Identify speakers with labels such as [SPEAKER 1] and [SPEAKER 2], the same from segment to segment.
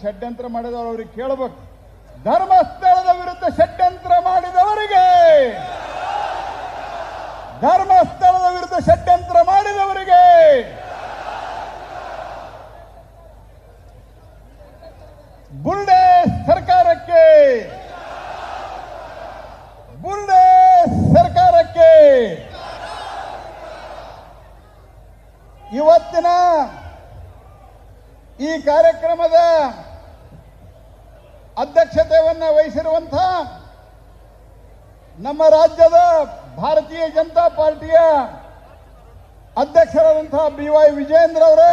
[SPEAKER 1] ಷಡ್ಯಂತ್ರ ಮಾಡಿದವರು ಅವರಿಗೆ ಕೇಳಬೇಕು. ಧರ್ಮಸ್ಥಳದ ವಿರುದ್ಧ ಷಡ್ಯಂತ್ರ ಮಾಡಿದವರಿಗೆ, ಧರ್ಮಸ್ಥಳದ ವಿರುದ್ಧ ಷಡ್ಯಂತ್ರ ಮಾಡಿದವರಿಗೆ ಬುರ್ಡೆ ಸರ್ಕಾರಕ್ಕೆ, ಬುರ್ಡೆ ಸರ್ಕಾರಕ್ಕೆ ಇವತ್ತಿನ ಈ ಕಾರ್ಯಕ್ರಮದ ಅಧ್ಯಕ್ಷತೆಯನ್ನು ವಹಿಸಿರುವಂತಹ ನಮ್ಮ ರಾಜ್ಯದ ಭಾರತೀಯ ಜನತಾ ಪಾರ್ಟಿಯ ಅಧ್ಯಕ್ಷರಾದಂತಹ BY ವಿಜಯೇಂದ್ರ ಅವರೇ,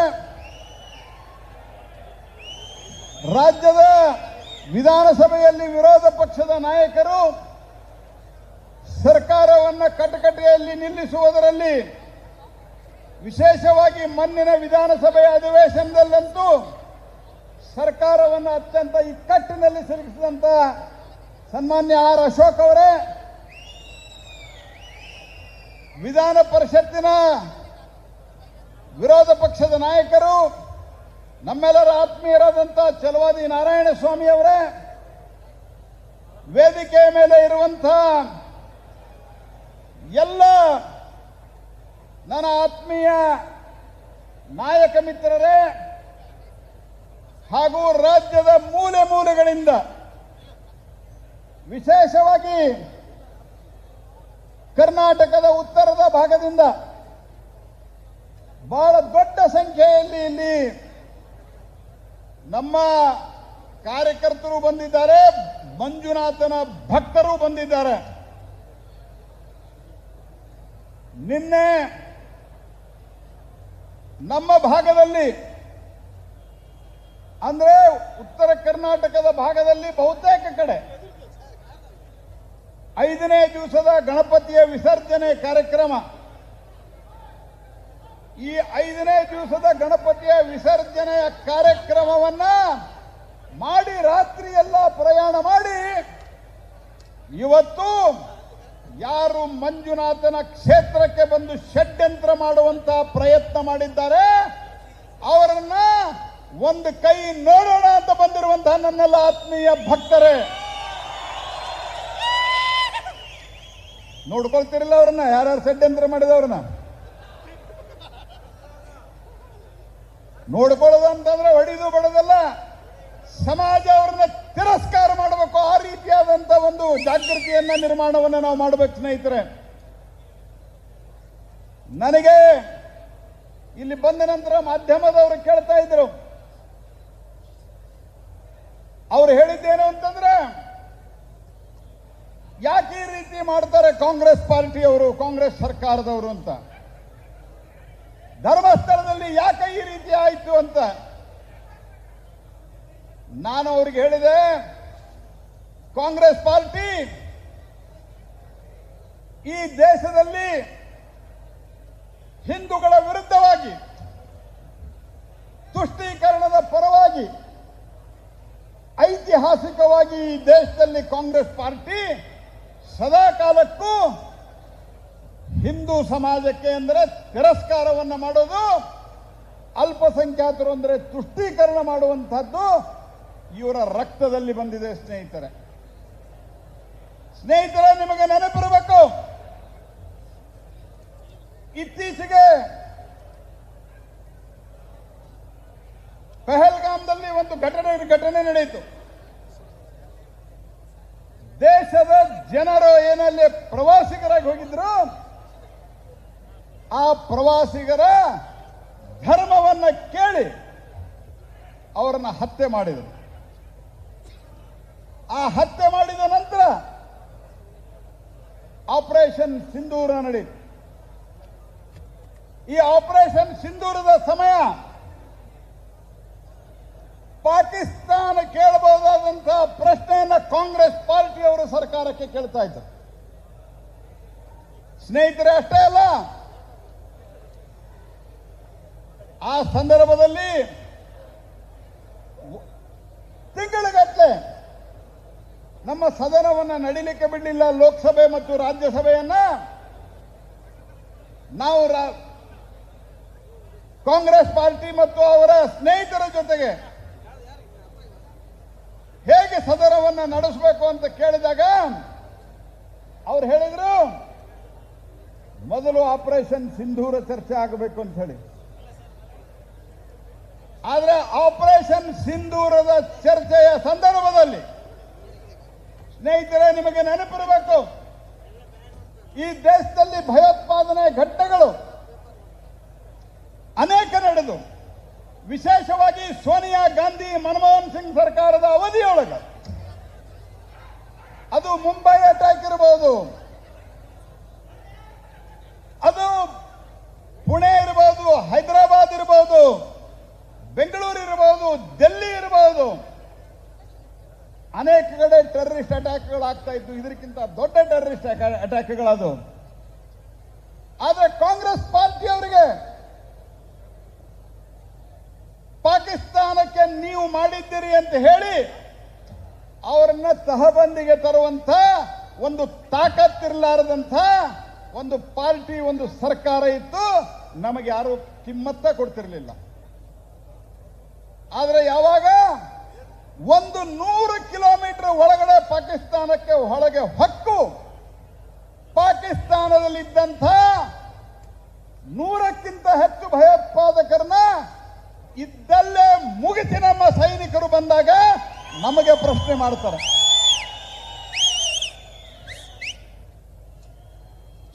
[SPEAKER 1] ರಾಜ್ಯದ ವಿಧಾನಸಭೆಯಲ್ಲಿ ವಿರೋಧ ಪಕ್ಷದ ನಾಯಕರು ಸರ್ಕಾರವನ್ನು ಕಟಕಟೆಯಲ್ಲಿ ನಿಲ್ಲಿಸುವುದರಲ್ಲಿ, ವಿಶೇಷವಾಗಿ ಮೊನ್ನಿನ ವಿಧಾನಸಭೆಯ ಅಧಿವೇಶನದಲ್ಲಂತೂ ಸರ್ಕಾರವನ್ನು ಅತ್ಯಂತ ಇಕ್ಕಟ್ಟಿನಲ್ಲಿ ಸಿಲುಕಿಸಿದಂತ ಸನ್ಮಾನ್ಯ R. ಅಶೋಕ್ ಅವರೇ, ವಿಧಾನ ಪರಿಷತ್ತಿನ ವಿರೋಧ ಪಕ್ಷದ ನಾಯಕರು, ನಮ್ಮೆಲ್ಲರ ಆತ್ಮೀಯರಾದಂಥ ಛಲವಾದಿ ನಾರಾಯಣಸ್ವಾಮಿ ಅವರೇ, ವೇದಿಕೆಯ ಮೇಲೆ ಇರುವಂಥ ಎಲ್ಲ ನನ್ನ ಆತ್ಮೀಯ ನಾಯಕ ಮಿತ್ರರೇ ಹಾಗೂ ರಾಜ್ಯದ ಮೂಲೆ ಮೂಲೆಗಳಿಂದ, ವಿಶೇಷವಾಗಿ ಕರ್ನಾಟಕದ ಉತ್ತರದ ಭಾಗದಿಂದ ಬಹಳ ದೊಡ್ಡ ಸಂಖ್ಯೆಯಲ್ಲಿ ಇಲ್ಲಿ ನಮ್ಮ ಕಾರ್ಯಕರ್ತರು ಬಂದಿದ್ದಾರೆ, ಮಂಜುನಾಥನ ಭಕ್ತರು ಬಂದಿದ್ದಾರೆ. ನಿನ್ನೆ ನಮ್ಮ ಭಾಗದಲ್ಲಿ, ಅಂದ್ರೆ ಉತ್ತರ ಕರ್ನಾಟಕದ ಭಾಗದಲ್ಲಿ ಬಹುತೇಕ ಕಡೆ 5ನೇ ದಿವಸದ ಗಣಪತಿಯ ವಿಸರ್ಜನೆ ಕಾರ್ಯಕ್ರಮ, ಈ 5ನೇ ದಿವಸದ ಗಣಪತಿಯ ವಿಸರ್ಜನೆಯ ಕಾರ್ಯಕ್ರಮವನ್ನ ಮಾಡಿ ರಾತ್ರಿ ಎಲ್ಲ ಪ್ರಯಾಣ ಮಾಡಿ ಇವತ್ತು ಯಾರು ಮಂಜುನಾಥನ ಕ್ಷೇತ್ರಕ್ಕೆ ಬಂದು ಷಡ್ಯಂತ್ರ ಮಾಡುವಂತಹ ಪ್ರಯತ್ನ ಮಾಡಿದ್ದಾರೆ ಅವರನ್ನ ಒಂದು ಕೈ ನೋಡೋಣ ಅಂತ ಬಂದಿರುವಂತಹ ನನ್ನೆಲ್ಲ ಆತ್ಮೀಯ ಭಕ್ತರೇ, ನೋಡ್ಕೊಳ್ತಿರಲ್ಲ ಅವ್ರನ್ನ, ಯಾರ್ಯಾರು ಷಡ್ಯಂತ್ರ ಮಾಡಿದವ್ರನ್ನ ನೋಡ್ಕೊಳ್ಳೋದು ಅಂತಂದ್ರೆ ಹೊಡಿದು ಬಡದಲ್ಲ, ಸಮಾಜ ಅವ್ರನ್ನ ತಿರಸ್ಕಾರ ಮಾಡಬೇಕು. ಆ ರೀತಿಯಾದಂತ ಒಂದು ಜಾಗೃತಿಯನ್ನ ನಿರ್ಮಾಣವನ್ನು ನಾವು ಮಾಡಬೇಕು ಸ್ನೇಹಿತರೆ. ನನಗೆ ಇಲ್ಲಿ ಬಂದ ನಂತರ ಮಾಧ್ಯಮದವರು ಕೇಳ್ತಾ ಇದ್ರು, ಅವ್ರು ಹೇಳಿದ್ದೇನು ಅಂತಂದ್ರೆ, ಯಾಕೆ ಈ ರೀತಿ ಮಾಡ್ತಾರೆ ಕಾಂಗ್ರೆಸ್ ಪಾರ್ಟಿಯವರು, ಕಾಂಗ್ರೆಸ್ ಸರ್ಕಾರದವರು ಅಂತ, ಧರ್ಮಸ್ಥಳದಲ್ಲಿ ಯಾಕೆ ಈ ರೀತಿ ಆಯಿತು ಅಂತ. ನಾನು ಅವ್ರಿಗೆ ಹೇಳಿದೆ, ಕಾಂಗ್ರೆಸ್ ಪಾರ್ಟಿ ಈ ದೇಶದಲ್ಲಿ ಹಿಂದೂಗಳ ವಿರುದ್ಧವಾಗಿ, ತುಷ್ಟೀಕರಣದ ಪರವಾಗಿ, ಐತಿಹಾಸಿಕವಾಗಿ ಈ ದೇಶದಲ್ಲಿ ಕಾಂಗ್ರೆಸ್ ಪಾರ್ಟಿ ಸದಾ ಕಾಲಕ್ಕೂ ಹಿಂದೂ ಸಮಾಜಕ್ಕೆ ಅಂದರೆ ತಿರಸ್ಕಾರವನ್ನು ಮಾಡೋದು, ಅಲ್ಪಸಂಖ್ಯಾತರು ಅಂದರೆ ತುಷ್ಟೀಕರಣ ಮಾಡುವಂತಹದ್ದು ಇವರ ರಕ್ತದಲ್ಲಿ ಬಂದಿದೆ ಸ್ನೇಹಿತರೆ. ನಿಮಗೆ ನೆನಪಿರಬೇಕು, ಇತ್ತೀಚೆಗೆ ಪಹಲ್ಗಾಮ್ದಲ್ಲಿ ಒಂದು ಘಟನೆ ನಡೆಯಿತು. ದೇಶದ ಜನರು ಏನಲ್ಲಿ ಪ್ರವಾಸಿಗರಾಗಿ ಹೋಗಿದ್ರು, ಆ ಪ್ರವಾಸಿಗರ ಧರ್ಮವನ್ನ ಕೇಳಿ ಅವರನ್ನ ಹತ್ಯೆ ಮಾಡಿದರು. ಆ ಹತ್ಯೆ ಮಾಡಿದ ನಂತರ ಆಪರೇಷನ್ ಸಿಂಧೂರ ನಡೆಯಿತು. ಈ ಆಪರೇಷನ್ ಸಿಂಧೂರದ ಸಮಯ ಪಾಕಿಸ್ತಾನ ಕೇಳಬಹುದಾದಂತಹ ಪ್ರಶ್ನೆಯನ್ನ ಕಾಂಗ್ರೆಸ್ ಪಾರ್ಟಿಯವರು ಸರ್ಕಾರಕ್ಕೆ ಕೇಳ್ತಾ ಇದ್ದರು. ಸ್ನೇಹಿತರೆ, ಅಷ್ಟೇ ಅಲ್ಲ, ಆ ಸಂದರ್ಭದಲ್ಲಿ ತಿಂಗಳಿಗಟ್ಟಲೆ ನಮ್ಮ ಸದನವನ್ನು ನಡೀಲಿಕ್ಕೆ ಬಿಡಲಿಲ್ಲ. ಲೋಕಸಭೆ ಮತ್ತು ರಾಜ್ಯಸಭೆಯನ್ನ ನಾವು ಕಾಂಗ್ರೆಸ್ ಪಾರ್ಟಿ ಮತ್ತು ಅವರ ಸ್ನೇಹಿತರ ಜೊತೆಗೆ ಹೋರಾಟವನ್ನ ನಡೆಸಬೇಕು ಅಂತ ಕೇಳಿದಾಗ ಅವ್ರು ಹೇಳಿದ್ರು ಮೊದಲು ಆಪರೇಷನ್ ಸಿಂಧೂರ ಚರ್ಚೆ ಆಗಬೇಕು ಅಂತ ಹೇಳಿ. ಆದ್ರೆ ಆಪರೇಷನ್ ಸಿಂಧೂರದ ಚರ್ಚೆಯ ಸಂದರ್ಭದಲ್ಲಿ ಸ್ನೇಹಿತರೆ, ನಿಮಗೆ ನೆನಪಿರಬೇಕು, ಈ ದೇಶದಲ್ಲಿ ಭಯೋತ್ಪಾದನೆ ಘಟನೆಗಳು ಅನೇಕ ನಡೆದು, ವಿಶೇಷವಾಗಿ ಸೋನಿಯಾ ಗಾಂಧಿ ಮನಮೋಹನ್ ಸಿಂಗ್ ಸರ್ಕಾರದ ಅವಧಿಯೊಳಗೆ ಅದು ಮುಂಬೈ ಅಟ್ಯಾಕ್ ಇರಬಹುದು, ಅದು ಪುಣೆ ಇರಬಹುದು, ಹೈದರಾಬಾದ್ ಇರಬಹುದು, ಬೆಂಗಳೂರು ಇರಬಹುದು, ಡೆಲ್ಲಿ ಇರಬಹುದು, ಅನೇಕ ಕಡೆ ಟೆರರಿಸ್ಟ್ ಅಟ್ಯಾಕ್ಗಳು ಆಗ್ತಾ ಇದ್ದು. ಇದಕ್ಕಿಂತ ದೊಡ್ಡ ಟೆರರಿಸ್ಟ್ ಅಟ್ಯಾಕ್ಗಳದು. ಆದ್ರೆ ಕಾಂಗ್ರೆಸ್ ಪಾರ್ಟಿಯವರಿಗೆ ಪಾಕಿಸ್ತಾನಕ್ಕೆ ನೀವು ಮಾಡಿದ್ದೀರಿ ಅಂತ ಹೇಳಿ ಅವರನ್ನ ತಹಬಂದಿಗೆ ತರುವಂತ ಒಂದು ತಾಕತ್ತಿರಲಾರದಂತ ಒಂದು ಪಾರ್ಟಿ, ಒಂದು ಸರ್ಕಾರ ಇತ್ತು. ನಮಗೆ ಯಾರು ಕಿಮ್ಮತ್ತ ಕೊಡ್ತಿರ್ಲಿಲ್ಲ. ಆದ್ರೆ ಯಾವಾಗ 100 ಕಿಲೋಮೀಟರ್ ಒಳಗಡೆ ಪಾಕಿಸ್ತಾನಕ್ಕೆ ಒಳಗೆ ಹೊಕ್ಕು ಪಾಕಿಸ್ತಾನದಲ್ಲಿದ್ದಂಥ 100ಕ್ಕಿಂತ ಹೆಚ್ಚು ಭಯೋತ್ಪಾದಕರನ್ನ ಇದ್ದಲ್ಲೇ ಮುಗಿಸಿ ನಮ್ಮ ಸೈನಿಕರು ಬಂದಾಗ ನಮಗೆ ಪ್ರಶ್ನೆ ಮಾಡ್ತಾರೆ.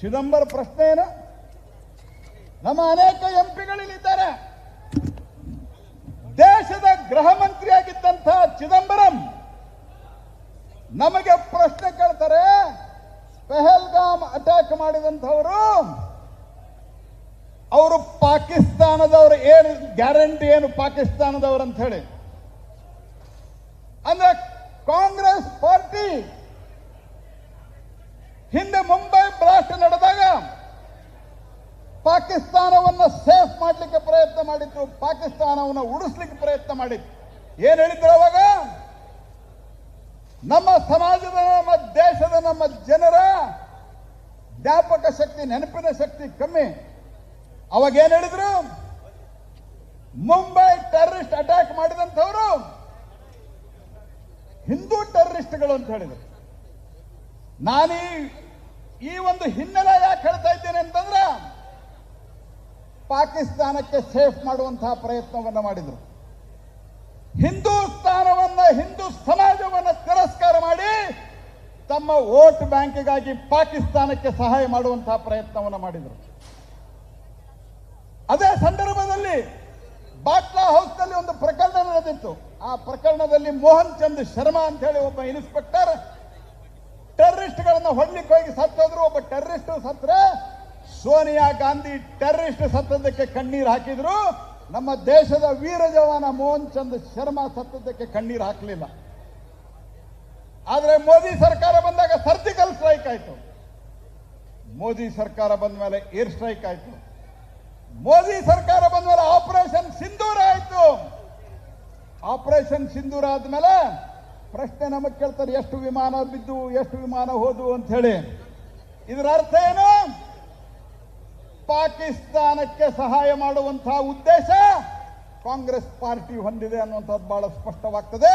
[SPEAKER 1] ಚಿದಂಬರ ಪ್ರಶ್ನೆ ಏನು? ನಮ್ಮ ಅನೇಕ ಎಂಪಿಗಳಿದ್ದಾರೆ. ದೇಶದ ಗೃಹ ಮಂತ್ರಿಯಾಗಿದ್ದಂಥ ಚಿದಂಬರಂ ನಮಗೆ ಪ್ರಶ್ನೆ ಕೇಳ್ತಾರೆ. ಪೆಹಲ್ಗಾಮ್ ಅಟ್ಯಾಕ್ ಮಾಡಿದಂಥವರು ಅವರು ಪಾಕಿಸ್ತಾನದವರು, ಏನು ಗ್ಯಾರಂಟಿ ಏನು ಪಾಕಿಸ್ತಾನದವರು ಅಂತ ಹೇಳಿ. ಅಂದ್ರೆ ಕಾಂಗ್ರೆಸ್ ಪಾರ್ಟಿ ಹಿಂದೆ ಮುಂಬೈ ಬ್ಲಾಸ್ಟ್ ನಡೆದಾಗ ಪಾಕಿಸ್ತಾನವನ್ನ ಸೇಫ್ ಮಾಡಲಿಕ್ಕೆ ಪ್ರಯತ್ನ ಮಾಡಿತ್ತು, ಪಾಕಿಸ್ತಾನವನ್ನು ಉಳಿಸ್ಲಿಕ್ಕೆ ಪ್ರಯತ್ನ ಮಾಡಿತ್ತು. ಏನ್ ಹೇಳಿದ್ರು ಅವಾಗ? ನಮ್ಮ ಸಮಾಜದ, ನಮ್ಮ ದೇಶದ, ನಮ್ಮ ಜನರ ಜ್ಞಾಪಕ ಶಕ್ತಿ, ನೆನಪಿನ ಶಕ್ತಿ ಕಮ್ಮಿ. ಅವಾಗ ಏನ್ ಹೇಳಿದ್ರು? ಮುಂಬೈ ಟೆರರಿಸ್ಟ್ ಅಟ್ಯಾಕ್ ಮಾಡಿದಂಥವರು ಹಿಂದೂ ಟೆರರಿಸ್ಟ್ಗಳು ಅಂತ ಹೇಳಿದ್ರು. ನಾನು ಈ ಒಂದು ಹಿನ್ನೆಲೆ ಯಾಕೆ ಹೇಳ್ತಾ ಇದ್ದೇನೆ ಅಂತಂದ್ರೆ, ಪಾಕಿಸ್ತಾನಕ್ಕೆ ಸೇಫ್ ಮಾಡುವಂತಹ ಪ್ರಯತ್ನವನ್ನ ಮಾಡಿದ್ರು. ಹಿಂದೂಸ್ತಾನವನ್ನ, ಹಿಂದೂ ಸಮಾಜವನ್ನ ತಿರಸ್ಕಾರ ಮಾಡಿ ತಮ್ಮ ವೋಟ್ ಬ್ಯಾಂಕ್ಗಾಗಿ ಪಾಕಿಸ್ತಾನಕ್ಕೆ ಸಹಾಯ ಮಾಡುವಂತಹ ಪ್ರಯತ್ನವನ್ನ ಮಾಡಿದ್ರು. ಅದೇ ಸಂದರ್ಭದಲ್ಲಿ ಬಾಟ್ಲಾ ಹೌಸ್ನಲ್ಲಿ ಒಂದು ಪ್ರಕರಣ ನಡೆದಿತ್ತು. ಆ ಪ್ರಕರಣದಲ್ಲಿ ಮೋಹನ್ ಚಂದ್ ಶರ್ಮಾ ಅಂತ ಹೇಳಿ ಒಬ್ಬ ಇನ್ಸ್ಪೆಕ್ಟರ್ ಟೆರರಿಸ್ಟ್ಗಳನ್ನ ಹೊಡ್ಲಿಕ್ಕೆ ಹೋಗಿ ಸತ್ತೋದ್ರು. ಒಬ್ಬ ಟೆರರಿಸ್ಟ್ ಸತ್ರೆ ಸೋನಿಯಾ ಗಾಂಧಿ ಟೆರರಿಸ್ಟ್ ಸತ್ತದಕ್ಕೆ ಕಣ್ಣೀರು ಹಾಕಿದ್ರು. ನಮ್ಮ ದೇಶದ ವೀರ ಜವಾನ ಮೋಹನ್ ಚಂದ್ ಶರ್ಮಾ ಸತ್ತದಕ್ಕೆ ಕಣ್ಣೀರು ಹಾಕಲಿಲ್ಲ. ಆದ್ರೆ ಮೋದಿ ಸರ್ಕಾರ ಬಂದಾಗ ಸರ್ಜಿಕಲ್ ಸ್ಟ್ರೈಕ್ ಆಯ್ತು. ಮೋದಿ ಸರ್ಕಾರ ಬಂದ ಮೇಲೆ ಏರ್ ಸ್ಟ್ರೈಕ್ ಆಯ್ತು. ಮೋದಿ ಸರ್ಕಾರ ಬಂದ ಮೇಲೆ ಆಪರೇಷನ್ ಸಿಂಧೂರ ಆಯ್ತು. ಆಪರೇಷನ್ ಸಿಂಧೂರ ಆದ್ಮೇಲೆ ಪ್ರಶ್ನೆ ನಮಗೆ ಕೇಳ್ತಾರೆ, ಎಷ್ಟು ವಿಮಾನ ಬಿದ್ದು, ಎಷ್ಟು ವಿಮಾನ ಹೋದು ಅಂತ ಹೇಳಿ. ಇದರ ಅರ್ಥ ಏನು? ಪಾಕಿಸ್ತಾನಕ್ಕೆ ಸಹಾಯ ಮಾಡುವಂತಹ ಉದ್ದೇಶ ಕಾಂಗ್ರೆಸ್ ಪಾರ್ಟಿ ಹೊಂದಿದೆ ಅನ್ನುವಂಥದ್ದು ಬಹಳ ಸ್ಪಷ್ಟವಾಗ್ತದೆ.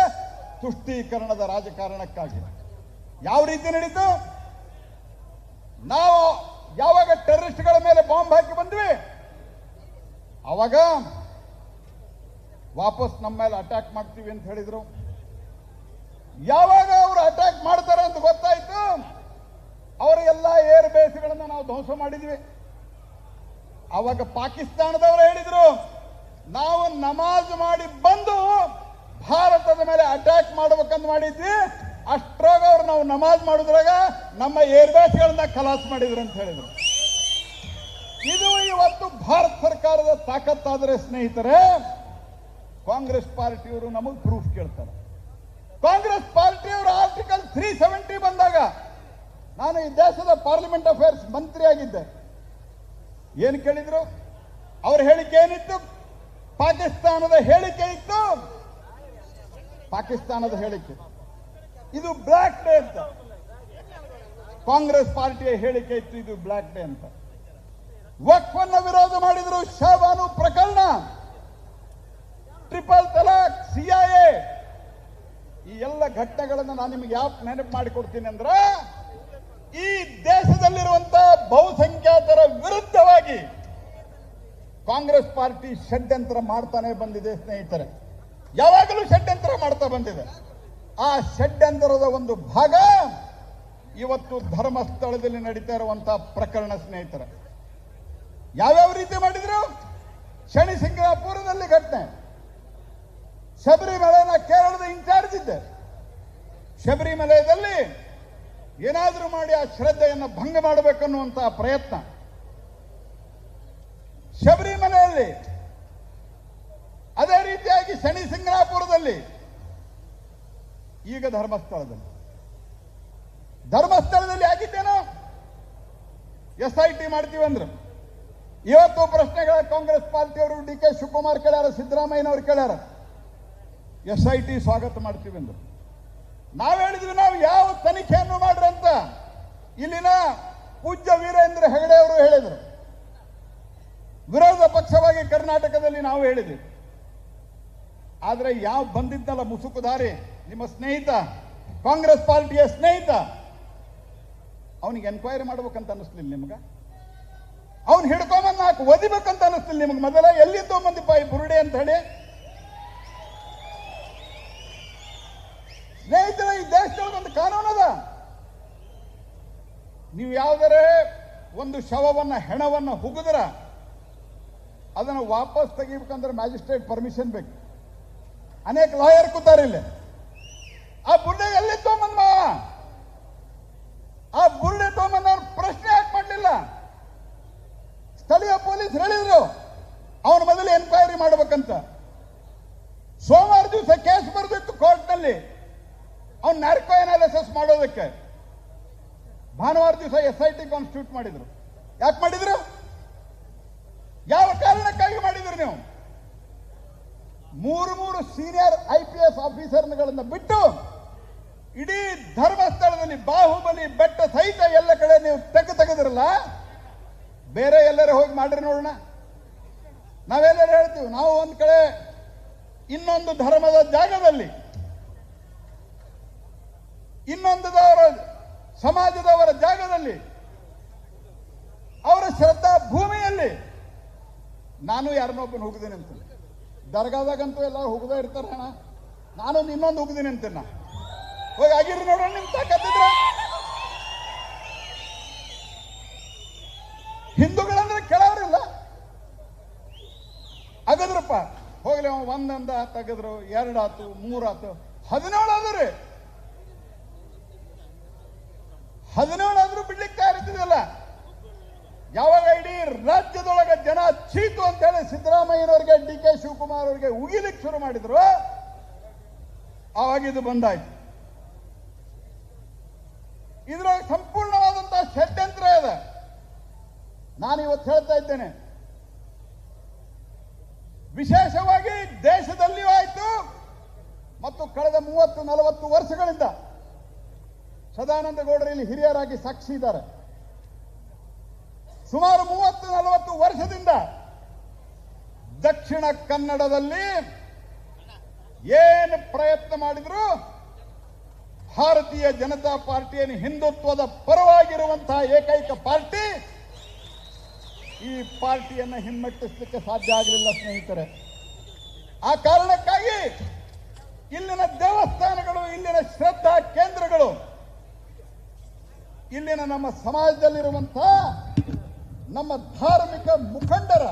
[SPEAKER 1] ತುಷ್ಟೀಕರಣದ ರಾಜಕಾರಣಕ್ಕಾಗಿ ಯಾವ ರೀತಿ ನಡೀತು? ನಾವು ಯಾವಾಗ ಟೆರರಿಸ್ಟ್ಗಳ ಮೇಲೆ ಬಾಂಬ್ ಹಾಕಿ ಬಂದ್ವಿ, ಅವಾಗ ವಾಪಸ್ ನಮ್ಮ ಮೇಲೆ ಅಟ್ಯಾಕ್ ಮಾಡ್ತೀವಿ ಅಂತ ಹೇಳಿದ್ರು. ಯಾವಾಗ ಅವರು ಅಟ್ಯಾಕ್ ಮಾಡ್ತಾರೆ ಅಂತ ಗೊತ್ತಾಯ್ತು, ಅವರ ಎಲ್ಲ ಏರ್ ಬೇಸ್ಗಳನ್ನು ನಾವು ಧ್ವಂಸ ಮಾಡಿದ್ವಿ. ಅವಾಗ ಪಾಕಿಸ್ತಾನದವರು ಹೇಳಿದ್ರು, ನಾವು ನಮಾಜ್ ಮಾಡಿ ಬಂದು ಭಾರತದ ಮೇಲೆ ಅಟ್ಯಾಕ್ ಮಾಡ್ಬೇಕಂತ ಮಾಡಿದ್ವಿ. ಅಷ್ಟ್ರಾಗ ಅವ್ರು ನಾವು ನಮಾಜ್ ಮಾಡಿದ್ರಾಗ ನಮ್ಮ ಏರ್ ಬೇಸ್ಗಳನ್ನ ಖಲಾಸ್ ಮಾಡಿದ್ರು ಅಂತ ಹೇಳಿದ್ರು. ಇದು ಇವತ್ತು ಭಾರತ ಸರ್ಕಾರದ ತಾಕತ್ತಾದರೆ ಸ್ನೇಹಿತರೆ, ಕಾಂಗ್ರೆಸ್ ಪಾರ್ಟಿಯವರು ನಮಗೆ ಪ್ರೂಫ್ ಕೇಳ್ತಾರೆ. ಕಾಂಗ್ರೆಸ್ ಪಾರ್ಟಿಯವರು ಆರ್ಟಿಕಲ್ 370 ಬಂದಾಗ ನಾನು ಈ ದೇಶದ ಪಾರ್ಲಿಮೆಂಟ್ ಅಫೇರ್ಸ್ ಮಂತ್ರಿಯಾಗಿದ್ದೆ. ಏನು ಕೇಳಿದ್ರು? ಅವ್ರ ಹೇಳಿಕೆ ಏನಿತ್ತು? ಪಾಕಿಸ್ತಾನದ ಹೇಳಿಕೆ ಇತ್ತು. ಪಾಕಿಸ್ತಾನದ ಹೇಳಿಕೆ ಇದು ಬ್ಲಾಕ್ ಡೇ ಅಂತ. ಕಾಂಗ್ರೆಸ್ ಪಾರ್ಟಿಯ ಹೇಳಿಕೆ ಇತ್ತು, ಇದು ಬ್ಲಾಕ್ ಡೇ ಅಂತ. ವಕ್ಫನ್ನ ವಿರೋಧ ಮಾಡಿದ್ರು. ಶಾಬಾನು ಪ್ರಕರಣ, ಟ್ರಿಪಲ್ ತಲಾಕ್, ಸಿಐಎ, ಈ ಎಲ್ಲ ಘಟನೆಗಳನ್ನು ನಾನು ನಿಮಗೆ ಯಾಕೆ ನೆನಪು ಮಾಡಿಕೊಡ್ತೀನಿ ಅಂದ್ರೆ, ಈ ದೇಶದಲ್ಲಿರುವಂತಹ ಬಹುಸಂಖ್ಯಾತರ ವಿರುದ್ಧವಾಗಿ ಕಾಂಗ್ರೆಸ್ ಪಾರ್ಟಿ ಷಡ್ಯಂತ್ರ ಮಾಡ್ತಾನೆ ಬಂದಿದೆ ಸ್ನೇಹಿತರೆ. ಯಾವಾಗಲೂ ಷಡ್ಯಂತ್ರ ಮಾಡ್ತಾ ಬಂದಿದೆ. ಆ ಷಡ್ಯಂತ್ರದ ಒಂದು ಭಾಗ ಇವತ್ತು ಧರ್ಮಸ್ಥಳದಲ್ಲಿ ನಡೀತಾ ಇರುವಂತಹ ಪ್ರಕರಣ ಸ್ನೇಹಿತರೆ. ಯಾವ್ಯಾವ ರೀತಿ ಮಾಡಿದ್ರು? ಶನಿ ಸಿಂಗಾಪುರದಲ್ಲಿ ಘಟನೆ, ಶಬರಿಮಲೆನ ಕೇರಳದ ಇನ್ಚಾರ್ಜ್ ಇದ್ದೆ, ಶಬರಿಮಲೆಯಲ್ಲಿ ಏನಾದರೂ ಮಾಡಿ ಆ ಶ್ರದ್ಧೆಯನ್ನು ಭಂಗ ಮಾಡಬೇಕನ್ನುವಂತಹ ಪ್ರಯತ್ನ. ಶಬರಿಮಲೆಯಲ್ಲಿ ಅದೇ ರೀತಿಯಾಗಿ ಶನಿ ಸಿಂಗಾಪುರದಲ್ಲಿ, ಈಗ ಧರ್ಮಸ್ಥಳದಲ್ಲಿ ಆಗಿದ್ದೇನೋ SIT ಮಾಡ್ತೀವಿ ಅಂದ್ರು. ಇವತ್ತು ಪ್ರಶ್ನೆಗಳ ಕಾಂಗ್ರೆಸ್ ಪಾರ್ಟಿಯವರು DK ಶಿವಕುಮಾರ್ ಕೇಳ್ಯಾರ, ಸಿದ್ದರಾಮಯ್ಯನವರು ಕೇಳ್ಯಾರ, SIT ಸ್ವಾಗತ ಮಾಡ್ತೀವಿ ಅಂದ್ರು. ನಾವು ಹೇಳಿದ್ವಿ ನಾವು ಯಾವ ತನಿಖೆಯನ್ನು ಮಾಡ್ರಿ ಅಂತ. ಇಲ್ಲಿನ ಪೂಜ್ಯ ವೀರೇಂದ್ರ ಹೆಗಡೆ ಅವರು ಹೇಳಿದರು, ವಿರೋಧ ಪಕ್ಷವಾಗಿ ಕರ್ನಾಟಕದಲ್ಲಿ ನಾವು ಹೇಳಿದ್ವಿ. ಆದರೆ ಯಾವ ಬಂದಿದ್ದಲ್ಲ ಮುಸುಕುದಾರಿ, ನಿಮ್ಮ ಸ್ನೇಹಿತ, ಕಾಂಗ್ರೆಸ್ ಪಾರ್ಟಿಯ ಸ್ನೇಹಿತ, ಅವನಿಗೆ ಎನ್ಕ್ವೈರಿ ಮಾಡ್ಬೇಕಂತ ಅನಿಸ್ಲಿಲ್ಲ ನಿಮ್ಗೆ? ಅವ್ನು ಹಿಡ್ಕೊಂಬಂದು ನಾಲ್ಕು ಒದಿಬೇಕಂತ ಅನಿಸ್ತಿಲ್ಲ ನಿಮ್ಗೆ? ಮೊದಲ ಎಲ್ಲಿ ತೊಗೊಂಬಂದಿಪ್ಪ ಈ ಬುರುಡೆ ಅಂತ ಹೇಳಿ. ಸ್ನೇಹಿತರೆ, ಈ ದೇಶದೊಳಗೆ ಒಂದು ಕಾನೂನು ಅದ. ನೀವು ಯಾವುದರೆ ಒಂದು ಶವವನ್ನ, ಹೆಣವನ್ನ ಹುಗಿದ್ರ ಅದನ್ನು ವಾಪಸ್ ತೆಗಿಬೇಕಂದ್ರೆ ಮ್ಯಾಜಿಸ್ಟ್ರೇಟ್ ಪರ್ಮಿಷನ್ ಬೇಕು. ಅನೇಕ ಲಾಯರ್ ಕೂತಾರೆ ಇಲ್ಲಿ. ಆ ಬುರುಡೆ ಎಲ್ಲಿ ತೊಗೊಂಬಂದ? ಆ ಬುರುಡೆ ತೊಗೊಂಬಂದ ಪ್ರಶ್ನೆ ಯಾಕೆ ಮಾಡಲಿಲ್ಲ? ಸ್ಥಳೀಯ ಪೊಲೀಸ್ ಹೇಳಿದ್ರು ಅವನ ಮೊದಲು ಎನ್ಕ್ವೈರಿ ಮಾಡಬೇಕಂತ. ಸೋಮವಾರ ದಿವಸ ಕೇಸ್ ಬರೆದಿತ್ತು ಕೋರ್ಟ್ನಲ್ಲಿ ಅವ್ನು ನ್ಯಾರ್ಕೋ ಅನಾಲಿಸಿಸ್ ಮಾಡೋದಕ್ಕೆ. ಭಾನುವಾರ ದಿವಸ SIT ಕಾನ್ಸ್ಟಿಟ್ಯೂಟ್ ಮಾಡಿದ್ರು. ಯಾಕೆ ಮಾಡಿದ್ರು? ಯಾವ ಕಾರಣಕ್ಕಾಗಿ ಮಾಡಿದ್ರು? ನೀವು ಮೂರು ಸೀನಿಯರ್ IPS ಆಫೀಸರ್ಗಳನ್ನ ಬಿಟ್ಟು ಇಡೀ ಧರ್ಮಸ್ಥಳದಲ್ಲಿ ಬಾಹುಬಲಿ ಬೆಟ್ಟ ಸಹಿತ ಎಲ್ಲ ಕಡೆ ನೀವು ತೆಗೆದ್ರಲ್ಲ. ಬೇರೆ ಎಲ್ಲರೂ ಹೋಗಿ ಮಾಡ್ರಿ ನೋಡೋಣ. ನಾವೆಲ್ಲರೂ ಹೇಳ್ತೀವಿ, ನಾವು ಒಂದ್ ಕಡೆ ಇನ್ನೊಂದು ಧರ್ಮದ ಜಾಗದಲ್ಲಿ, ಇನ್ನೊಂದು ಸಮಾಜದವರ ಜಾಗದಲ್ಲಿ, ಅವರ ಶ್ರದ್ಧಾ ಭೂಮಿಯಲ್ಲಿ ನಾನು ಯಾರನ್ನೊಬ್ಬನ ಹೋಗಿದ್ದೀನಿ ಅಂತ. ದರ್ಗಾದಾಗಂತೂ ಎಲ್ಲರೂ ಹೋಗದೇ ಇರ್ತಾರ. ನಾನೊಂದು ಇನ್ನೊಂದು ಹೋಗಿದ್ದೀನಿ ಅಂತೀನ. ಹೋಗಿ ಆಗಿರ್ರಿ ನೋಡೋಣ ನಿಮ್ ತಾಕತ್ತಿದ್ರ. ಹಿಂದೂಗಳಂದ್ರೆ ಕೆಳವರಿಲ್ಲ. ಅಗದ್ರಪ್ಪ ಹೋಗ್ಲಿ, ಅವ ಒಂದಂದ ತೆಗೆದ್ರು, 2 ಆತು, 3 ಆತು, 17 ಆದ್ರಿ. 17 ಆದ್ರೂ ಬಿಡ್ಲಿಕ್ಕೆ ತಯಾರಿಸಿದಲ್ಲ. ಯಾವಾಗ ಇಡೀ ರಾಜ್ಯದೊಳಗೆ ಜನ ಚೀತು ಅಂತ ಹೇಳಿ ಸಿದ್ದರಾಮಯ್ಯನವರಿಗೆ, DK ಶಿವಕುಮಾರ್ ಅವರಿಗೆ ಉಗಿಲಿಕ್ಕೆ ಶುರು ಮಾಡಿದ್ರು, ಆವಾಗ ಇದು ಬಂದಾಯ್ತು. ಇದ್ರೊಳಗೆ ಸಂಪೂರ್ಣವಾದಂತಹ ಷಡ್ಯಂತ್ರ ಇದೆ. ನಾನು ಇವತ್ತು ಹೇಳ್ತಾ ಇದ್ದೇನೆ, ವಿಶೇಷವಾಗಿ ದೇಶದಲ್ಲಿಯೂ ಆಯ್ತು ಮತ್ತು ಕಳೆದ 30-40 ವರ್ಷಗಳಿಂದ ಸದಾನಂದ ಗೌಡರು ಇಲ್ಲಿ ಹಿರಿಯರಾಗಿ ಸಾಕ್ಷಿ ಇದ್ದಾರೆ. ಸುಮಾರು 30-40 ವರ್ಷದಿಂದ ದಕ್ಷಿಣ ಕನ್ನಡದಲ್ಲಿ ಏನು ಪ್ರಯತ್ನ ಮಾಡಿದ್ರು, ಭಾರತೀಯ ಜನತಾ ಪಾರ್ಟಿಯನ್ನು ಹಿಂದುತ್ವದ ಪರವಾಗಿರುವಂತಹ ಏಕೈಕ ಪಾರ್ಟಿ, ಈ ಪಾರ್ಟಿಯನ್ನು ಹಿಮ್ಮೆಟ್ಟಿಸಲಿಕ್ಕೆ ಸಾಧ್ಯ ಆಗಲಿಲ್ಲ ಸ್ನೇಹಿತರೆ. ಆ ಕಾರಣಕ್ಕಾಗಿ ಇಲ್ಲಿನ ದೇವಸ್ಥಾನಗಳು, ಇಲ್ಲಿನ ಶ್ರದ್ಧಾ ಕೇಂದ್ರಗಳು, ಇಲ್ಲಿನ ನಮ್ಮ ಸಮಾಜದಲ್ಲಿರುವಂತಹ ನಮ್ಮ ಧಾರ್ಮಿಕ ಮುಖಂಡರ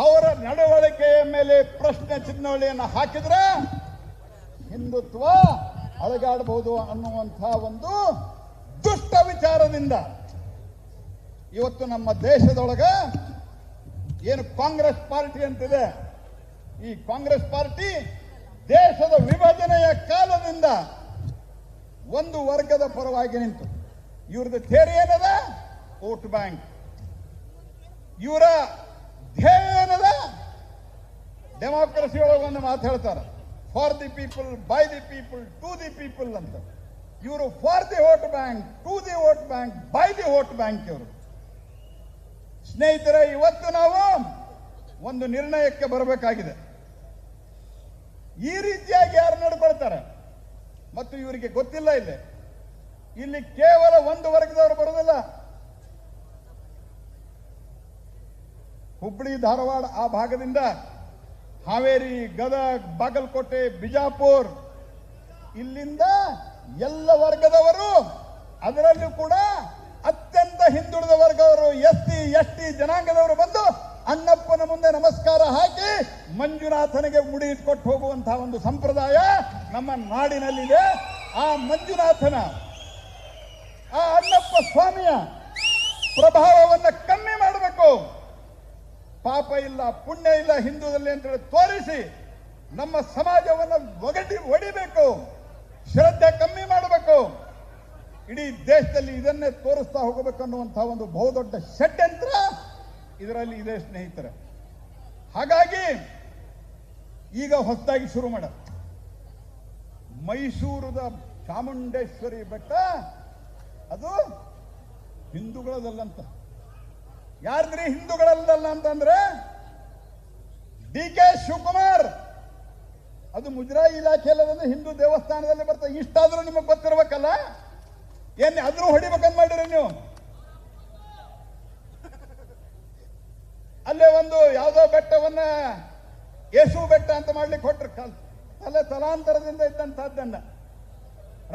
[SPEAKER 1] ಅವರ ನಡವಳಿಕೆಯ ಮೇಲೆ ಪ್ರಶ್ನೆ ಚಿಹ್ನೆಯನ್ನು ಹಾಕಿದ್ರೆ ಹಿಂದುತ್ವ ಅಳಗಾಡಬಹುದು ಅನ್ನುವಂತಹ ಒಂದು ದುಷ್ಟ ವಿಚಾರದಿಂದ ಇವತ್ತು ನಮ್ಮ ದೇಶದೊಳಗ ಏನು ಕಾಂಗ್ರೆಸ್ ಪಾರ್ಟಿ ಅಂತಿದೆ, ಈ ಕಾಂಗ್ರೆಸ್ ಪಾರ್ಟಿ ದೇಶದ ವಿಭಜನೆಯ ಕಾಲದಿಂದ ಒಂದು ವರ್ಗದ ಪರವಾಗಿ ನಿಂತು, ಇವ್ರದ್ದು ಥಿಯರಿ ಏನದ? Vote bank. ಇವರ ಧ್ಯೇಯ ಏನದ? ಡೆಮಾಕ್ರಸಿ ಒಳಗೆ ಒಂದು ಮಾತು ಹೇಳ್ತಾರೆ, for the people, by the people, to the people ಅಂತ. ಇವರು for the vote bank, to the vote bank, by the vote bank ಇವರು. ಸ್ನೇಹಿತರೆ, ಇವತ್ತು ನಾವು ಒಂದು ನಿರ್ಣಯಕ್ಕೆ ಬರಬೇಕಾಗಿದೆ. ಈ ರೀತಿಯಾಗಿ ಯಾರು ನಡ್ಕೊಳ್ತಾರೆ, ಅಷ್ಟು ಇವರಿಗೆ ಗೊತ್ತಿಲ್ಲ. ಇಲ್ಲಿ ಕೇವಲ ಒಂದು ವರ್ಗದವರು ಬರೋದಿಲ್ಲ. ಹುಬ್ಬಳ್ಳಿ ಧಾರವಾಡ ಆ ಭಾಗದಿಂದ ಹಾವೇರಿ, ಗದಗ, ಬಾಗಲಕೋಟೆ, ಬಿಜಾಪುರ ಇಲ್ಲಿಂದ ಎಲ್ಲ ವರ್ಗದವರು, ಅದರಲ್ಲೂ ಕೂಡ ಅತ್ಯಂತ ಹಿಂದುಳಿದ ವರ್ಗದವರು ಎಸ್ಟಿ, ಎಸ್ಟಿ ಜನಾಂಗದವರು ಬಂದು ಅಣ್ಣಪ್ಪನ ಮುಂದೆ ನಮಸ್ಕಾರ ಹಾಕಿ ಮಂಜುನಾಥನಿಗೆ ಮುಡಿ ಇಟ್ಕೊಟ್ಟು ಹೋಗುವಂತಹ ಒಂದು ಸಂಪ್ರದಾಯ ನಮ್ಮ ನಾಡಿನಲ್ಲಿದೆ. ಆ ಮಂಜುನಾಥನ, ಆ ಅಣ್ಣಪ್ಪ ಸ್ವಾಮಿಯ ಪ್ರಭಾವವನ್ನು ಕಮ್ಮಿ ಮಾಡಬೇಕು. ಪಾಪ ಇಲ್ಲ, ಪುಣ್ಯ ಇಲ್ಲ ಹಿಂದೂದಲ್ಲಿ ಅಂತೇಳಿ ತೋರಿಸಿ ನಮ್ಮ ಸಮಾಜವನ್ನು ಒಡಿಬೇಕು, ಶ್ರದ್ಧೆ ಕಮ್ಮಿ ಮಾಡಬೇಕು. ಇಡೀ ದೇಶದಲ್ಲಿ ಇದನ್ನೇ ತೋರಿಸ್ತಾ ಹೋಗಬೇಕನ್ನುವಂತಹ ಒಂದು ಬಹುದೊಡ್ಡ ಷಡ್ಯಂತ್ರ ಇದರಲ್ಲಿ ಇದೆ ಸ್ನೇಹಿತರೆ. ಹಾಗಾಗಿ ಈಗ ಹೊಸದಾಗಿ ಶುರು ಮಾಡ ಮೈಸೂರದ ಚಾಮುಂಡೇಶ್ವರಿ ಬೆಟ್ಟ ಅದು ಹಿಂದೂಗಳದಲ್ಲಂತ. ಯಾರ್ದ್ರಿ ಹಿಂದೂಗಳಲ್ಲ ಅಂತಂದ್ರೆ ಡಿ.ಕೆ. ಶಿವಕುಮಾರ್, ಅದು ಮುಜರಾಯಿ ಇಲಾಖೆಯಲ್ಲಿ ಹಿಂದೂ ದೇವಸ್ಥಾನದಲ್ಲಿ ಬರ್ತದೆ. ಇಷ್ಟಾದ್ರೂ ನಿಮಗೆ ಗೊತ್ತಿರ್ಬೇಕಲ್ಲ, ಏನ್ ಆದ್ರೂ ಹೊಡಿಬೇಕಂತ ಮಾಡಿರಿ ನೀವು. ಅಲ್ಲೇ ಒಂದು ಯಾವುದೋ ಬೆಟ್ಟವನ್ನ ಯೇಸು ಬೆಟ್ಟ ಅಂತ ಮಾಡ್ಲಿಕ್ಕೆ ಹೊಟ್ರು, ತಲಾಂತರದಿಂದ ಇದ್ದಂತಹದ್ದನ್ನ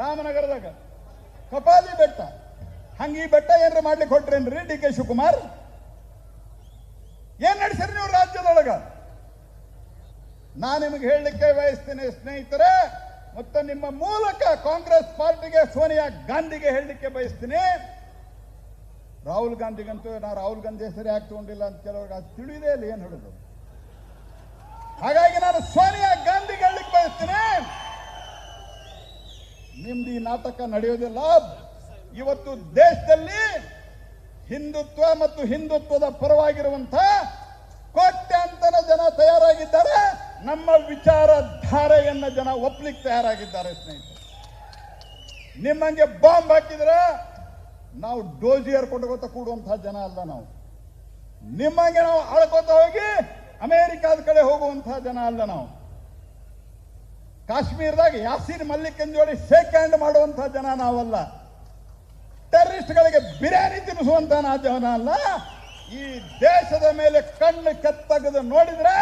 [SPEAKER 1] ರಾಮನಗರದಾಗ ಕಪಾಲಿ ಬೆಟ್ಟ, ಹಂಗ ಈ ಬೆಟ್ಟ ಏನ್ರ ಮಾಡ್ಲಿಕ್ಕೆ ಹೊಟ್ರೇನ್ರಿ ಡಿ.ಕೆ. ಶಿವಕುಮಾರ್? ಏನ್ ನಡೆಸಿರಿ ನೀವು ರಾಜ್ಯದೊಳಗ? ನಾನು ನಿಮಗೆ ಹೇಳಲಿಕ್ಕೆ ಬಯಸ್ತೀನಿ ಸ್ನೇಹಿತರೆ, ಮತ್ತು ನಿಮ್ಮ ಮೂಲಕ ಕಾಂಗ್ರೆಸ್ ಪಾರ್ಟಿಗೆ, ಸೋನಿಯಾ ಗಾಂಧಿಗೆ ಹೇಳಲಿಕ್ಕೆ ಬಯಸ್ತೀನಿ. ರಾಹುಲ್ ಗಾಂಧಿಗಂತೂ ನಾ ರಾಹುಲ್ ಗಾಂಧಿ ಹೆಸರೇ ಯಾಕೆ ತಗೊಂಡಿಲ್ಲ ಅಂತ ಕೆಲವ್ರಿಗೆ ಅದು ತಿಳಿದೇ ಇಲ್ಲ ಏನ್ ಹೇಳುದು. ಹಾಗಾಗಿ ನಾನು ಸೋನಿಯಾ ಗಾಂಧಿಗೆ ಹೇಳಲಿಕ್ಕೆ ಬಯಸ್ತೀನಿ, ನಿಮ್ದು ಈ ನಾಟಕ ನಡೆಯೋದಿಲ್ಲ. ಇವತ್ತು ದೇಶದಲ್ಲಿ ಹಿಂದುತ್ವ ಮತ್ತು ಹಿಂದುತ್ವದ ಪರವಾಗಿರುವಂತಹ ಕೋಟ್ಯಾಂತರ ಜನ ತಯಾರಾಗಿದ್ದಾರೆ. ನಮ್ಮ ವಿಚಾರಧಾರೆಯನ್ನ ಜನ ಒಪ್ಲಿಕ್ಕೆ ತಯಾರಾಗಿದ್ದಾರೆ ಸ್ನೇಹಿತರೆ. ನಿಮ್ಮಂಗೆ ಬಾಂಬ್ ಹಾಕಿದ್ರೆ ನಾವು ಡೋಜಿಯರ್ ಕೊಂಡ್ಕೋತ ಕೂಡುವಂತಹ ಜನ ಅಲ್ಲ. ನಾವು ನಿಮ್ಮಂಗೆ ನಾವು ಆಳ್ಕೋತ ಹೋಗಿ ಅಮೆರಿಕಾದ ಕಡೆ ಹೋಗುವಂತಹ ಜನ ಅಲ್ಲ. ನಾವು ಕಾಶ್ಮೀರದಾಗ ಯಾಸೀನ್ ಮಲ್ಲಿಕನ್ ಜೋಡಿ ಶೇಕ್ ಹ್ಯಾಂಡ್ ಮಾಡುವಂತಹ ಜನ ನಾವಲ್ಲ. ಟೆರರಿಸ್ಟ್ಗಳಿಗೆ ಬಿರಿಯಾನಿ ತಿನ್ನಿಸುವಂತಹ ಜನ ಅಲ್ಲ. ಈ ದೇಶದ ಮೇಲೆ ಕಣ್ಣು ಕೆತ್ತಗದು ನೋಡಿದ್ರೆ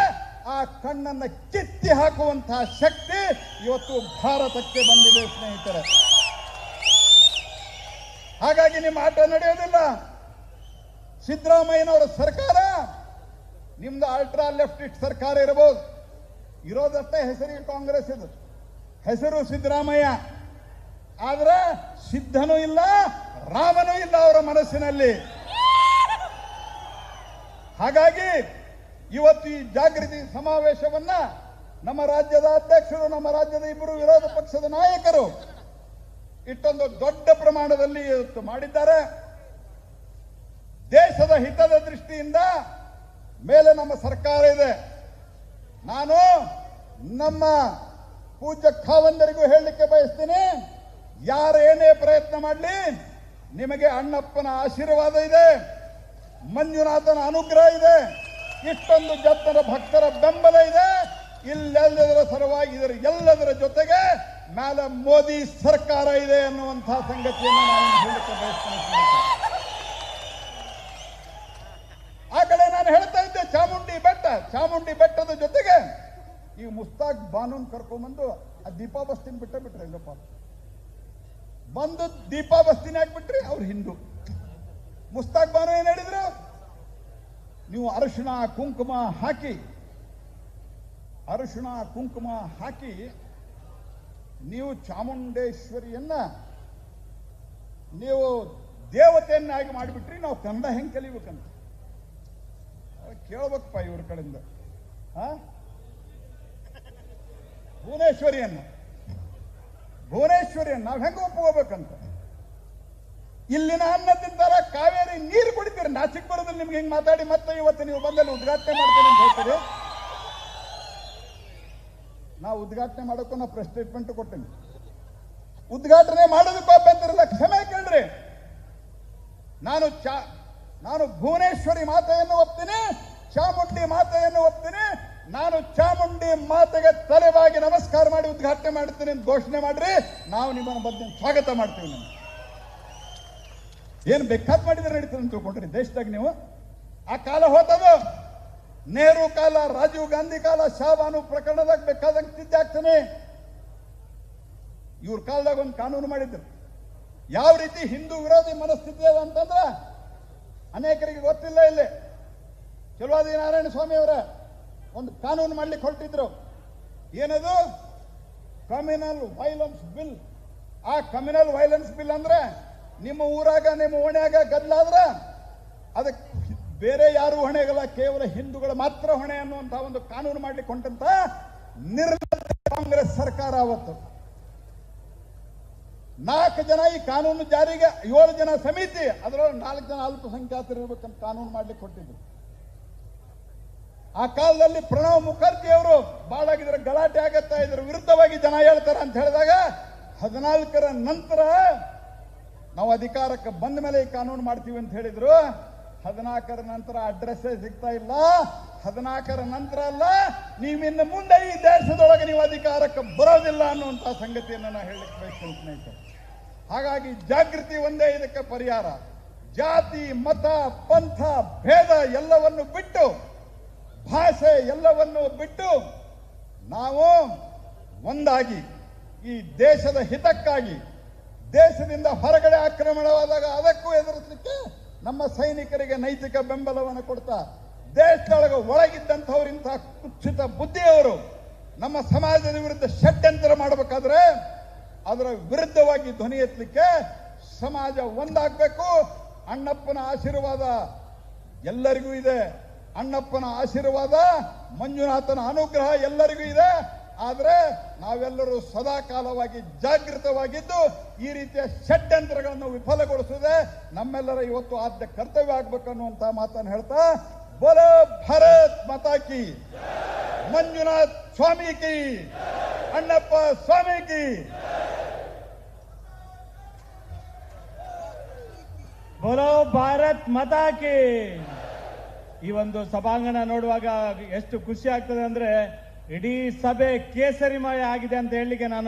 [SPEAKER 1] ಆ ಕಣ್ಣನ್ನ ಕಿತ್ತಿ ಹಾಕುವಂತಹ ಶಕ್ತಿ ಇವತ್ತು ಭಾರತಕ್ಕೆ ಬಂದಿದೆ ಸ್ನೇಹಿತರೆ. ಹಾಗಾಗಿ ನಿಮ್ಮ ಆಟ ನಡೆಯೋದಿಲ್ಲ. ಸಿದ್ದರಾಮಯ್ಯನವರ ಸರ್ಕಾರ ನಿಮ್ದು ಅಲ್ಟ್ರಾ ಲೆಫ್ಟಿಸ್ಟ್ ಸರ್ಕಾರ ಇರಬಹುದು, ಇರೋದಷ್ಟೇ ಹೆಸರಿಗೆ ಕಾಂಗ್ರೆಸ್, ಇದು ಹೆಸರು ಸಿದ್ದರಾಮಯ್ಯ. ಆದ್ರೆ ಸಿದ್ಧನೂ ಇಲ್ಲ, ರಾಮನೂ ಇಲ್ಲ ಅವರ ಮನಸ್ಸಿನಲ್ಲಿ. ಹಾಗಾಗಿ ಇವತ್ತು ಈ ಜಾಗೃತಿ ಸಮಾವೇಶವನ್ನ ನಮ್ಮ ರಾಜ್ಯದ ಅಧ್ಯಕ್ಷರು, ನಮ್ಮ ರಾಜ್ಯದ ಇಬ್ಬರು ವಿರೋಧ ಪಕ್ಷದ ನಾಯಕರು ಇಷ್ಟೊಂದು ದೊಡ್ಡ ಪ್ರಮಾಣದಲ್ಲಿ ಇವತ್ತು ಮಾಡಿದ್ದಾರೆ. ದೇಶದ ಹಿತದ ದೃಷ್ಟಿಯಿಂದ ಮೇಲೆ ನಮ್ಮ ಸರ್ಕಾರ ಇದೆ. ನಾನು ನಮ್ಮ ಪೂಜ್ಯ ಖಾವಂದರಿಗೂ ಹೇಳಲಿಕ್ಕೆ ಬಯಸ್ತೀನಿ, ಯಾರು ಏನೇ ಪ್ರಯತ್ನ ಮಾಡಲಿ ನಿಮಗೆ ಅಣ್ಣಪ್ಪನ ಆಶೀರ್ವಾದ ಇದೆ, ಮಂಜುನಾಥನ ಅನುಗ್ರಹ ಇದೆ, ಇಷ್ಟೊಂದು ಜನರ ಭಕ್ತರ ಬೆಂಬಲ ಇದೆ. ಇಲ್ಲೆಲ್ಲದರ ಸಲುವಾಗಿ ಇದರ ಎಲ್ಲದರ ಜೊತೆಗೆ ಮೇಲೆ ಮೋದಿ ಸರ್ಕಾರ ಇದೆ ಅನ್ನುವಂತಹ ಸಂಗತಿಯನ್ನು ನಾನು ಹೇಳಲಿಕ್ಕೆ ಬಯಸ್ತೀನಿ. ಆ ಕಡೆ ನಾನು ಹೇಳ್ತಾ ಇದ್ದೆ ಚಾಮುಂಡಿ ಬೆಟ್ಟದ ಜೊತೆಗೆ ಈ ಮುಸ್ತಾಕ್ ಬಾನುನ್ ಕರ್ಕೊಂಡ್ಬಂದು ಆ ದೀಪಾ ಬಸ್ತಿನ ಬಿಟ್ರೆ ಇಲ್ಲಪ್ಪ, ಬಂದು ದೀಪಾ ಬಸ್ತಿನ ಹಾಕ್ಬಿಟ್ರಿ. ಅವ್ರು ಹಿಂದೂ. ಮುಸ್ತಾಕ್ ಬಾನು ಏನ್ ಹೇಳಿದ್ರು, ನೀವು ಅರಿಶಿಣ ಕುಂಕುಮ ಹಾಕಿ ನೀವು ಚಾಮುಂಡೇಶ್ವರಿಯನ್ನ ನೀವು ದೇವತೆಯನ್ನಾಗಿ ಮಾಡಿಬಿಟ್ರಿ, ನಾವು ಕನ್ನಡ ಹೆಂಗ್ ಕಲಿಬೇಕಂತ ಕೇಳ್ಬೇಕಪ್ಪ ಇವ್ರ ಕಡೆಯಿಂದ. ಭುವನೇಶ್ವರಿಯನ್ನ ನಾವ್ ಹೆಂಗ ಒಪ್ಕೋಬೇಕಂತ. ಇಲ್ಲಿನ ಅನ್ನ ತಿಂತಾರ, ಕಾವೇರಿ ನೀರು ಕುಡಿತೀರಿ, ನಾಚಿಕ್ ಬರೋದಿಲ್ಲ ನಿಮ್ಗೆ ಹೆಂಗ್ ಮಾತಾಡಿ ಮತ್ತೆ ಇವತ್ತು ನೀವು ಬಂದಲ್ಲಿ ಉದ್ಘಾಟನೆ ಮಾಡ್ತೇನೆ ಅಂತ ಹೇಳ್ತೀರಿ. ನಾವು ಉದ್ಘಾಟನೆ ಮಾಡೋಕ್ಕೂ ನಾವು ಪ್ರೆಸ್ ಸ್ಟೇಟ್ಮೆಂಟ್ ಕೊಟ್ಟೇನೆ. ಉದ್ಘಾಟನೆ ಮಾಡೋದಕ್ಕೂ ಅಭ್ಯಂತರಲ್ಲ, ಕ್ಷಮೆ ಕೇಳ್ರಿ. ನಾನು ಭುವನೇಶ್ವರಿ ಮಾತೆಯನ್ನು ಒಪ್ತೀನಿ, ಚಾಮುಂಡಿ ಮಾತೆಯನ್ನು ಒಪ್ತೀನಿ, ನಾನು ಚಾಮುಂಡಿ ಮಾತೆಗೆ ತಲೆಬಾಗಿ ನಮಸ್ಕಾರ ಮಾಡಿ ಉದ್ಘಾಟನೆ ಮಾಡ್ತೀನಿ ಅಂತ ಘೋಷಣೆ ಮಾಡ್ರಿ, ನಾವು ನಿಮ್ಮನ್ನ ಬಂದು ಸ್ವಾಗತ ಮಾಡ್ತೀವಿ. ನಾವು ಏನು ಬೇಕಾದ್ ಮಾಡಿದ್ರೆ ನಡೀತದೆ ಅಂತ ತಿಳ್ಕೊಂಡ್ರಿ ದೇಶದಾಗ ನೀವು. ಆ ಕಾಲ ಹೋತದು. ನೆಹರು ಕಾಲ, ರಾಜೀವ್ ಗಾಂಧಿ ಕಾಲ, ಶಾಬಾನು ಪ್ರಕರಣದಾಗ ಬೇಕಾದಂಗೆ ತಿದ್ದಾಗ್ತಾನೆ. ಇವ್ರ ಕಾಲದಾಗ ಒಂದು ಕಾನೂನು ಮಾಡಿದ್ರು. ಯಾವ ರೀತಿ ಹಿಂದೂ ವಿರೋಧಿ ಮನಸ್ಥಿತಿ ಅದ ಅಂತಂದ್ರ ಅನೇಕರಿಗೆ ಗೊತ್ತಿಲ್ಲ. ಇಲ್ಲಿ ಚಲುವಾದಿ ನಾರಾಯಣ ಸ್ವಾಮಿ ಅವರ ಒಂದು ಕಾನೂನು ಮಾಡ್ಲಿಕ್ಕೆ ಹೊರಟಿದ್ರು. ಏನದು? Communal violence bill. ಆ ಕಮ್ಯುನಲ್ ವೈಲೆನ್ಸ್ ಬಿಲ್ ಅಂದ್ರೆ ನಿಮ್ಮ ಊರಾಗ, ನಿಮ್ಮ ಓಣ್ಯಾಗ ಗದ್ದಲಾದ್ರ ಅದಕ್ಕೆ ಬೇರೆ ಯಾರು ಹೊಣೆಗಲ್ಲ, ಕೇವಲ ಹಿಂದೂಗಳು ಮಾತ್ರ ಹೊಣೆ ಅನ್ನುವಂತ ಒಂದು ಕಾನೂನು ಮಾಡ್ಲಿಕ್ಕೆ ಹೊಂಟಂತ ನಿರ್ಲಜ್ಜ ಕಾಂಗ್ರೆಸ್ ಸರ್ಕಾರ. ಅವತ್ತು 4 ಜನ ಈ ಕಾನೂನು ಜಾರಿಗೆ, 7 ಜನ ಸಮಿತಿ, ಅದರೊಳಗೆ 4 ಜನ ಅಲ್ಪಸಂಖ್ಯಾತರು ಇರ್ಬೇಕಂತ ಕಾನೂನು ಮಾಡ್ಲಿಕ್ಕೆ ಹೊರಟಿದ್ರು. ಆ ಕಾಲದಲ್ಲಿ ಪ್ರಣವ್ ಮುಖರ್ಜಿ ಅವರು ಬಾಳಾಗಿದ್ರೆ ಗಲಾಟೆ ಆಗತ್ತಾ, ಇದ್ರ ವಿರುದ್ಧವಾಗಿ ಜನ ಹೇಳ್ತಾರ ಅಂತ ಹೇಳಿದಾಗ 14ರ ನಂತರ ನಾವು ಅಧಿಕಾರಕ್ಕೆ ಬಂದ ಮೇಲೆ ಈ ಕಾನೂನು ಮಾಡ್ತೀವಿ ಅಂತ ಹೇಳಿದ್ರು. 14ರ ನಂತರ ಅಡ್ರೆಸ್ಸೇ ಸಿಗ್ತಾ ಇಲ್ಲ. 14ರ ನಂತರ ಅಲ್ಲ, ನೀವಿನ್ನು ಮುಂದೆ ಈ ದೇಶದೊಳಗೆ ನೀವು ಅಧಿಕಾರಕ್ಕೆ ಬರೋದಿಲ್ಲ ಅನ್ನುವಂಥ ಸಂಗತಿಯನ್ನು ನಾನು ಹೇಳಲಿಕ್ಕೆ ಬಯಸ್ತೇನೆ ಸ್ನೇಹಿತರೆ. ಹಾಗಾಗಿ ಜಾಗೃತಿ ಒಂದೇ ಇದಕ್ಕೆ ಪರಿಹಾರ. ಜಾತಿ, ಮತ, ಪಂಥ, ಭೇದ ಎಲ್ಲವನ್ನು ಬಿಟ್ಟು, ಭಾಷೆ ಎಲ್ಲವನ್ನು ಬಿಟ್ಟು ನಾವು ಒಂದಾಗಿ ಈ ದೇಶದ ಹಿತಕ್ಕಾಗಿ, ದೇಶದಿಂದ ಹೊರಗಡೆ ಆಕ್ರಮಣವಾದಾಗ ಅದಕ್ಕೂ ಎದುರಿಸಲಿಕ್ಕೆ ನಮ್ಮ ಸೈನಿಕರಿಗೆ ನೈತಿಕ ಬೆಂಬಲವನ್ನು ಕೊಡ್ತಾ, ದೇಶದೊಳಗೆ ಒಳಗಿದ್ದಂಥವರಿಂತಹ ಕುತ್ಸಿತ ಬುದ್ಧಿಯವರು ನಮ್ಮ ಸಮಾಜದ ವಿರುದ್ಧ ಷಡ್ಯಂತ್ರ ಮಾಡಬೇಕಾದ್ರೆ ಅದರ ವಿರುದ್ಧವಾಗಿ ಧ್ವನಿ ಎತ್ತಲಿಕ್ಕೆ ಸಮಾಜ ಒಂದಾಗಬೇಕು. ಅಣ್ಣಪ್ಪನ ಆಶೀರ್ವಾದ ಎಲ್ಲರಿಗೂ ಇದೆ. ಅಣ್ಣಪ್ಪನ ಆಶೀರ್ವಾದ, ಮಂಜುನಾಥನ ಅನುಗ್ರಹ ಎಲ್ಲರಿಗೂ ಇದೆ. ಆದರೆ ನಾವೆಲ್ಲರೂ ಸದಾ ಕಾಲವಾಗಿ ಜಾಗೃತವಾಗಿದ್ದು ಈ ರೀತಿಯ ಷಡ್ಯಂತ್ರಗಳನ್ನು ವಿಫಲಗೊಳಿಸುವುದೇ ನಮ್ಮೆಲ್ಲರ ಇವತ್ತು ಆದ್ಯ ಕರ್ತವ್ಯ ಆಗ್ಬೇಕು ಅನ್ನುವಂತ ಮಾತನ್ನು ಹೇಳ್ತಾ, ಬೋಲೋ ಭಾರತ್ ಮಾತಾ ಕಿ, ಮಂಜುನಾಥ್ ಸ್ವಾಮಿ ಕಿ, ಅಣ್ಣಪ್ಪ ಸ್ವಾಮಿ ಕಿ.
[SPEAKER 2] ಬೋಲೋ ಭಾರತ್ ಮಾತಾ ಕಿ. ಈ ಒಂದು ಸಭಾಂಗಣ ನೋಡುವಾಗ ಎಷ್ಟು ಖುಷಿ ಆಗ್ತದೆ ಅಂದ್ರೆ, ಇಡೀ ಸಭೆ ಕೇಸರಿಮಯ ಆಗಿದೆ ಅಂತ ಹೇಳಲಿಕ್ಕೆ ನಾನು